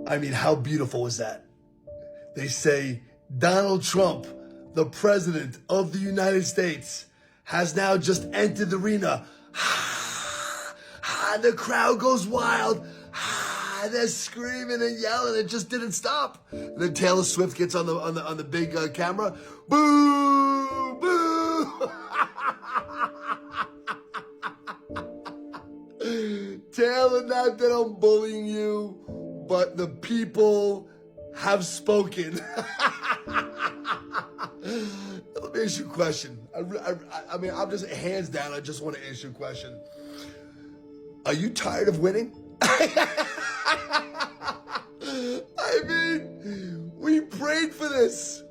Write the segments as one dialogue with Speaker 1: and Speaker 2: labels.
Speaker 1: I mean, how beautiful is that? They say Donald Trump, the president of the United States, has now just entered the arena. The crowd goes wild. They're screaming and yelling. It just didn't stop. And then Taylor Swift gets on the big camera. Boo! Boo! Taylor, not that I'm bullying you, but the people have spoken. Let me ask you a question. I mean, I'm just hands down. I just want to ask you a question. Are you tired of winning? I mean, we prayed for this.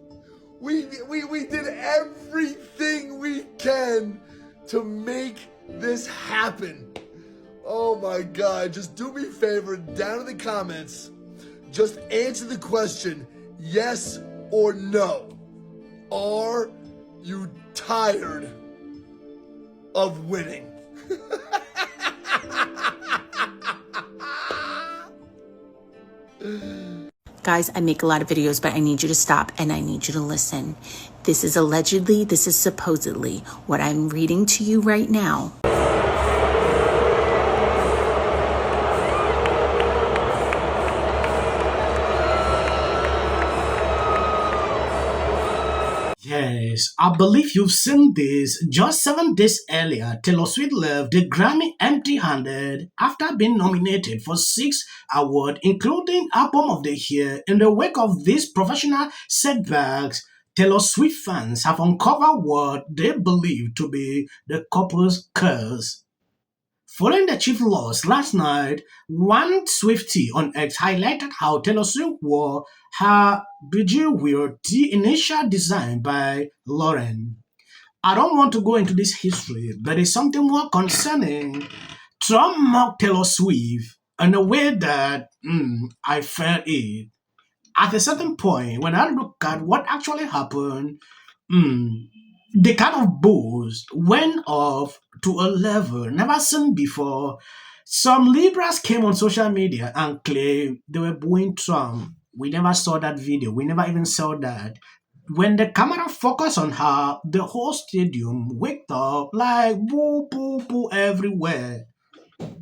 Speaker 1: We did everything we can to make this happen. Oh my God, just do me a favor, down in the comments, just answer the question, yes or no. Are you tired of winning?
Speaker 2: Guys, I make a lot of videos, but I need you to stop and I need you to listen. This is allegedly, this is supposedly what I'm reading to you right now.
Speaker 3: Yes, I believe you've seen this. Just 7 days earlier, Taylor Swift left the Grammy empty-handed after being nominated for 6 awards, including Album of the Year. In the wake of these professional setbacks, Taylor Swift fans have uncovered what they believe to be the couple's curse. Following the chief loss last night, one Swiftie on X highlighted how Taylor Swift wore her bejeweled tee initial designed by Lauren. I don't want to go into this history, but it's something more concerning. Trump mocked Taylor Swift in a way that I felt it. At a certain point, when I look at what actually happened, the kind of boost went off to a level never seen before. Some liberals came on social media and claimed they were booing Trump. We never saw that video. We never even saw that. When the camera focused on her, the whole stadium waked up like boo, boo, boo everywhere.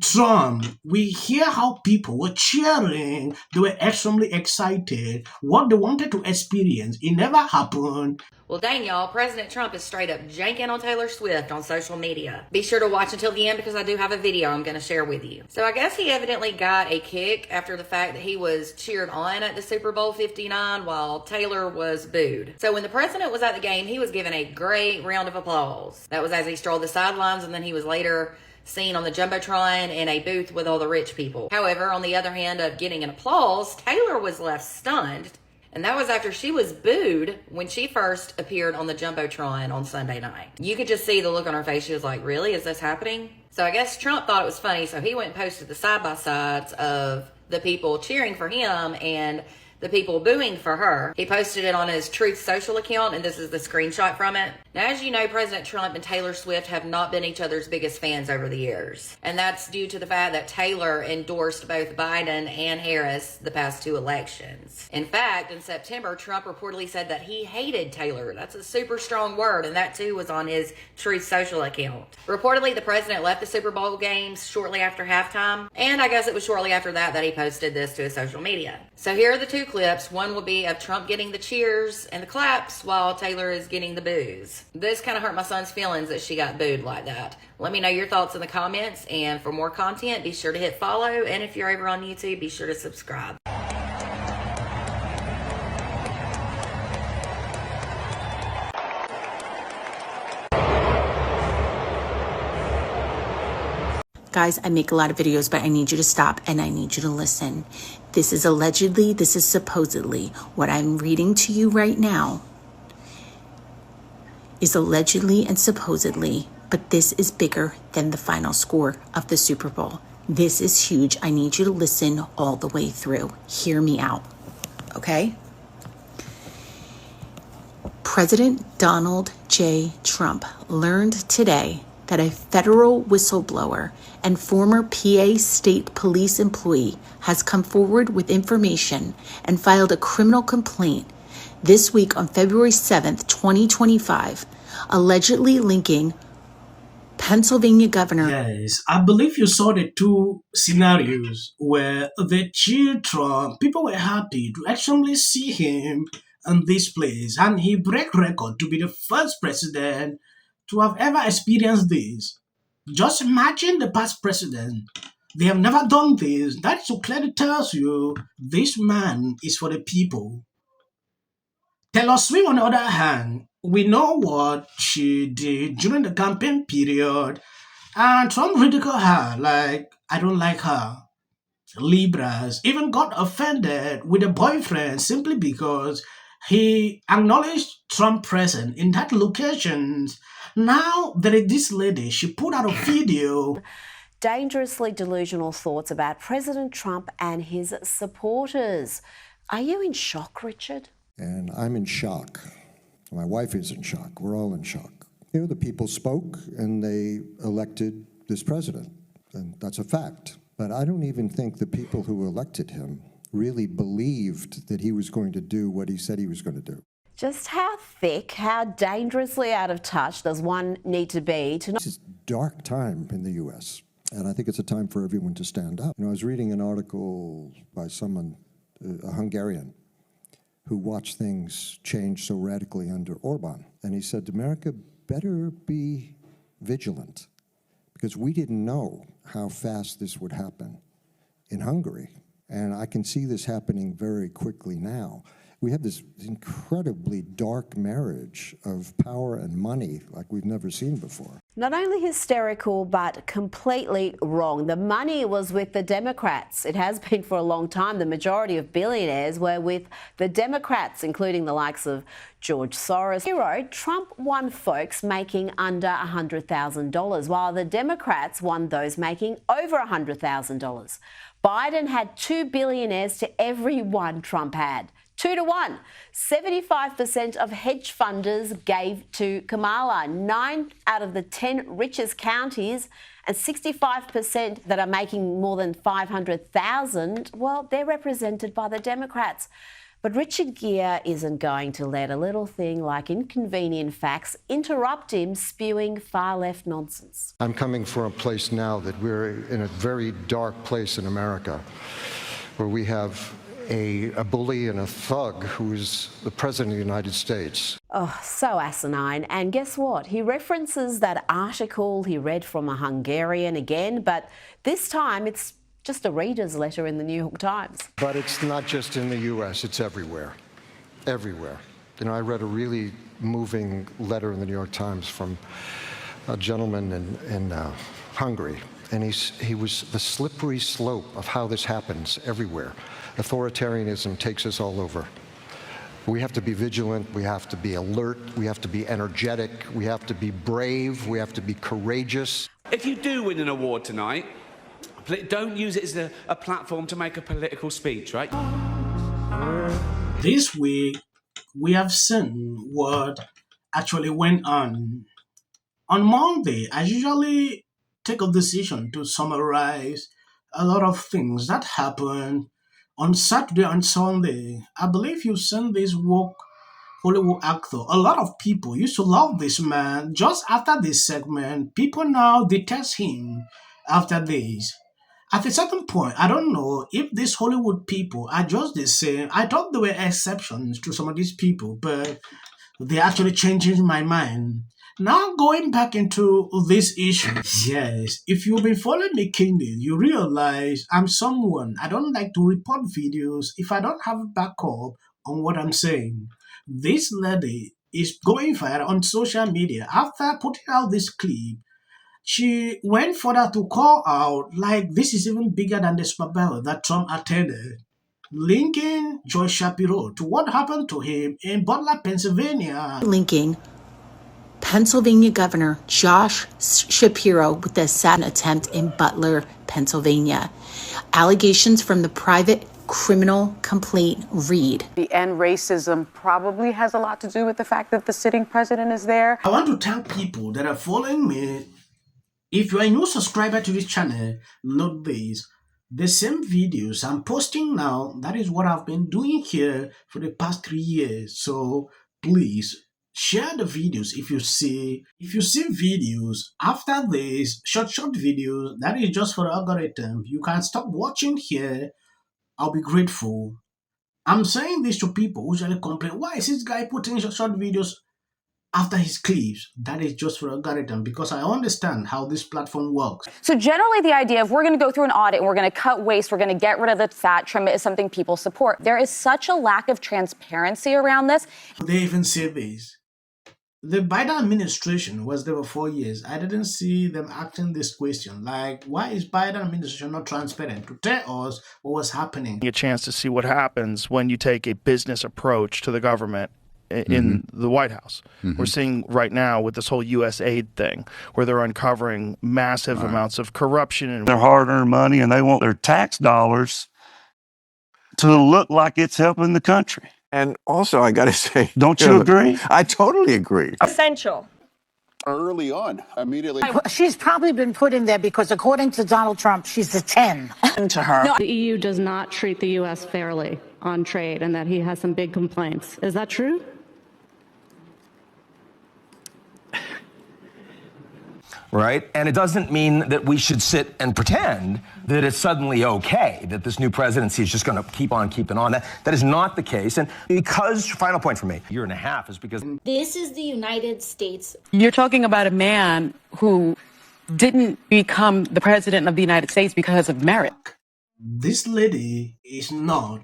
Speaker 3: Trump, we hear how people were cheering. They were extremely excited. What they wanted to experience, it never happened.
Speaker 4: Well, dang, y'all, President Trump is straight up janking on Taylor Swift on social media. Be sure to watch until the end because I do have a video I'm going to share with you. So I guess he evidently got a kick after the fact that he was cheered on at the Super Bowl 59 while Taylor was booed. So when the president was at the game, he was given a great round of applause. That was as he strolled the sidelines, and then he was later seen on the Jumbotron in a booth with all the rich people. However, on the other hand of getting an applause, Taylor was left stunned. And that was after she was booed when she first appeared on the Jumbotron on Sunday night. You could just see the look on her face. She was like, really? Is this happening? So I guess Trump thought it was funny. So he went and posted the side-by-sides of the people cheering for him and the people booing for her. He posted it on his Truth Social account, and this is the screenshot from it. Now, as you know, President Trump and Taylor Swift have not been each other's biggest fans over the years. And that's due to the fact that Taylor endorsed both Biden and Harris the past 2 elections. In fact, in September, Trump reportedly said that he hated Taylor. That's a super strong word, and that too was on his Truth Social account. Reportedly, the president left the Super Bowl games shortly after halftime, and I guess it was shortly after that that he posted this to his social media. So here are the 2 clips. One will be of Trump getting the cheers and the claps while Taylor is getting the boos. This kind of hurt my son's feelings that she got booed like that. Let me know your thoughts in the comments, and for more content, be sure to hit follow, and if you're over on YouTube, be sure to subscribe.
Speaker 2: Guys, I make a lot of videos, but I need you to stop and I need you to listen. This is allegedly, this is supposedly what I'm reading to you right now is allegedly and supposedly, but this is bigger than the final score of the Super Bowl. This is huge. I need you to listen all the way through. Hear me out, okay? President Donald J. Trump learned today that a federal whistleblower and former PA State Police employee has come forward with information and filed a criminal complaint this week on February 7th, 2025, allegedly linking Pennsylvania Governor.
Speaker 3: Yes, I believe you saw the two scenarios where they cheered Trump. People were happy to actually see him in this place, and he broke record to be the first president to have ever experienced this. Just imagine the past president. They have never done this. That so clearly tells you this man is for the people. Taylor Swift, on the other hand, we know what she did during the campaign period, and Trump ridiculed her like, I don't like her. Libras even got offended with a boyfriend simply because he acknowledged Trump present in that location. Now there is this lady, she put out a video.
Speaker 5: Dangerously delusional thoughts about President Trump and his supporters. Are you in shock, Richard?
Speaker 6: And I'm in shock. My wife is in shock. We're all in shock. You know, the people spoke and they elected this president, and that's a fact. But I don't even think the people who elected him really believed that he was going to do what he said he was going to do.
Speaker 5: Just how thick, how dangerously out of touch does one need to be to not...
Speaker 6: This is a dark time in the U.S., and I think it's a time for everyone to stand up. You know, I was reading an article by someone, a Hungarian, who watched things change so radically under Orban. And he said, America better be vigilant, because we didn't know how fast this would happen in Hungary. And I can see this happening very quickly now. We have this incredibly dark marriage of power and money like we've never seen before.
Speaker 5: Not only hysterical, but completely wrong. The money was with the Democrats. It has been for a long time. The majority of billionaires were with the Democrats, including the likes of George Soros. He wrote, Trump won folks making under $100,000, while the Democrats won those making over $100,000. Biden had 2 billionaires to every one Trump had. 2 to 1. 75% of hedge funders gave to Kamala. 9 out of the 10 richest counties, and 65% that are making more than $500,000, well, they're represented by the Democrats. But Richard Gere isn't going to let a little thing like inconvenient facts interrupt him spewing far-left nonsense.
Speaker 6: I'm coming from a place now that we're in a very dark place in America, where we have a bully and a thug who is the President of the United States.
Speaker 5: Oh, so asinine. And guess what? He references that article he read from a Hungarian again, but this time it's just a reader's letter in the New York Times.
Speaker 6: But it's not just in the U.S., it's everywhere. Everywhere. You know, I read a really moving letter in the New York Times from a gentleman in Hungary, and he was the slippery slope of how this happens everywhere. Authoritarianism takes us all over. We have to be vigilant, we have to be alert, we have to be energetic, we have to be brave, we have to be courageous.
Speaker 7: If you do win an award tonight, don't use it as a platform to make a political speech, right?
Speaker 3: This week, we have seen what actually went on. On Monday, I usually take a decision to summarize a lot of things that happened on Saturday and Sunday. I believe you've seen this woke Hollywood actor. A lot of people used to love this man. Just after this segment, people now detest him after this. At a certain point, I don't know if these Hollywood people are just the same. I thought there were exceptions to some of these people, but they're actually changing my mind. Now going back into this issue, yes, if you've been following me keenly, you realize I'm someone, I don't like to report videos if I don't have a backup on what I'm saying. This lady is going viral on social media after putting out this clip. She went further to call out like this is even bigger than the Super Bowl that Trump attended, linking Joy Shapiro to what happened to him in Butler, Pennsylvania.
Speaker 2: Linking Pennsylvania Governor Josh Shapiro with the assassination attempt in Butler, Pennsylvania. Allegations from the private criminal complaint read.
Speaker 8: The end racism probably has a lot to do with the fact that the sitting president is there.
Speaker 3: I want to tell people that are following me If you are a new subscriber to this channel, note this. The same videos I'm posting now, that is what I've been doing here for the past 3 years. So please share the videos if you see videos after this, short videos, that is just for the algorithm. You can stop watching here. I'll be grateful. I'm saying this to people who usually complain, why is this guy putting short videos after his clips? That is just for algorithm, because I understand how this platform works.
Speaker 9: So generally the idea of we're going to go through an audit and we're going to cut waste, we're going to get rid of the fat, trim it, is something people support. There is such a lack of transparency around this.
Speaker 3: They even say this. The Biden administration was there for 4 years. I didn't see them asking this question. Like, why is Biden administration not transparent to tell us what was happening?
Speaker 10: A chance to see what happens when you take a business approach to the government in the White House. We're seeing right now with this whole U.S. aid thing, where they're uncovering massive amounts of corruption. And
Speaker 11: their hard-earned money, and they want their tax dollars to look like it's helping the country.
Speaker 12: And also, I got to say,
Speaker 11: don't you agree?
Speaker 12: I totally agree.
Speaker 13: Essential.
Speaker 14: Early on, immediately.
Speaker 15: She's probably been put in there because, according to Donald Trump, she's a 10.
Speaker 13: To her.
Speaker 16: No, the EU does not treat the U.S. fairly on trade, and that he has some big complaints. Is that true?
Speaker 17: Right? And it doesn't mean that we should sit and pretend that it's suddenly okay, that this new presidency is just going to keep on keeping on. That is not the case. And because, final point for me, a year and a half is because...
Speaker 18: This is the United States.
Speaker 19: You're talking about a man who didn't become the president of the United States because of merit.
Speaker 3: This lady is not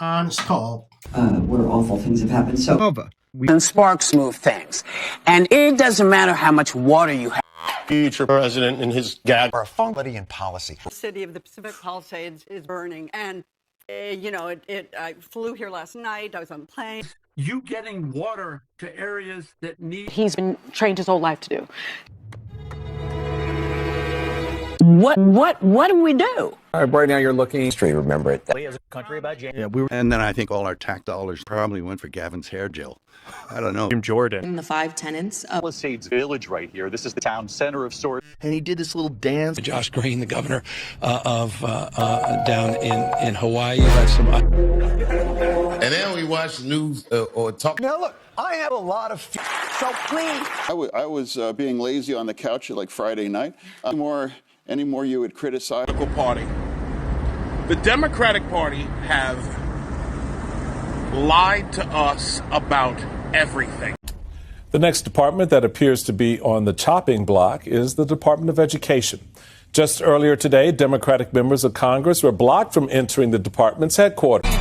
Speaker 3: unstopped.
Speaker 20: Where awful things have happened. So
Speaker 21: over. And sparks move things. And it doesn't matter how much water you have.
Speaker 22: Future president and his gag are somebody in policy.
Speaker 23: The city of the Pacific Palisades is burning, and I flew here last night. I was on a plane.
Speaker 24: You getting water to areas that need.
Speaker 19: He's been trained his whole life to do. What do we do?
Speaker 12: Right now you're looking straight. Remember it.
Speaker 21: We as a country about January.
Speaker 14: Yeah, and then I think all our tax dollars probably went for Gavin's hair gel. I don't know.
Speaker 25: From Jordan.
Speaker 26: In the 5 tenants of
Speaker 25: Palisades Village right here. This is the town center of sorts.
Speaker 21: And he did this little dance.
Speaker 27: Josh Green, the governor of down in Hawaii.
Speaker 28: And then we watch the news or talk.
Speaker 12: Now look, I have a lot of so please.
Speaker 14: I was being lazy on the couch like Friday night. Any more you would criticize?
Speaker 29: Party. The Democratic Party have lied to us about everything.
Speaker 30: The next department that appears to be on the chopping block is the Department of Education. Just earlier today, Democratic members of Congress were blocked from entering the department's headquarters.